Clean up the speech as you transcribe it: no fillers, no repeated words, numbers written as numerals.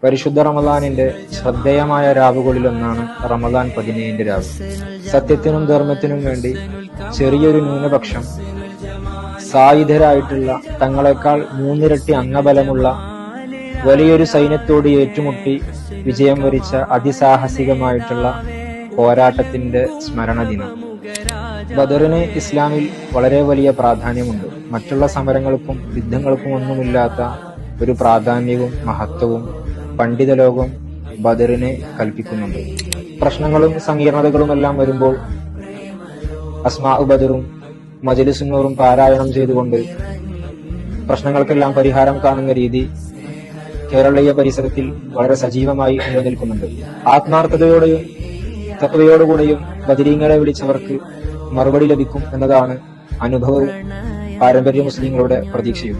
പരിശുദ്ധ റമദാനിന്റെ ശ്രദ്ധേയമായ രാവുകളിലൊന്നാണ് റമദാൻ 17 രാവ്. സത്യത്തിനും ധർമ്മത്തിനും വേണ്ടി ചെറിയൊരു ന്യൂനപക്ഷം സായുധരായിട്ടുള്ള തങ്ങളെക്കാൾ 3 ഇരട്ടി അംഗബലമുള്ള വലിയൊരു സൈന്യത്തോട് ഏറ്റുമുട്ടി വിജയം വരിച്ച അതിസാഹസികമായിട്ടുള്ള പോരാട്ടത്തിന്റെ സ്മരണ ദിനം. ബദറിന് ഇസ്ലാമിൽ വളരെ വലിയ പ്രാധാന്യമുണ്ട്. മറ്റുള്ള സമരങ്ങൾക്കും യുദ്ധങ്ങൾക്കും ഒന്നുമില്ലാത്ത ഒരു പ്രാധാന്യവും മഹത്വവും പണ്ഡിത ലോകം ബദറിനെ കൽപ്പിക്കുന്നുണ്ട്. പ്രശ്നങ്ങളും സങ്കീർണതകളുമെല്ലാം വരുമ്പോൾ അസ്മാ ബദറും മജ്‌ലിസുന്നൂറും പാരായണം ചെയ്തുകൊണ്ട് പ്രശ്നങ്ങൾക്കെല്ലാം പരിഹാരം കാണുന്ന രീതി കേരളീയ പരിസരത്തിൽ വളരെ സജീവമായി നിലനിൽക്കുന്നുണ്ട്. ആത്മാർത്ഥതയോടെയും തഖ്വയോടുകൂടെയും ബദരീങ്ങളെ വിളിച്ചവർക്ക് മറുപടി ലഭിക്കും എന്നതാണ് അനുഭവവും പാരമ്പര്യ മുസ്ലിങ്ങളുടെ പ്രതീക്ഷയും.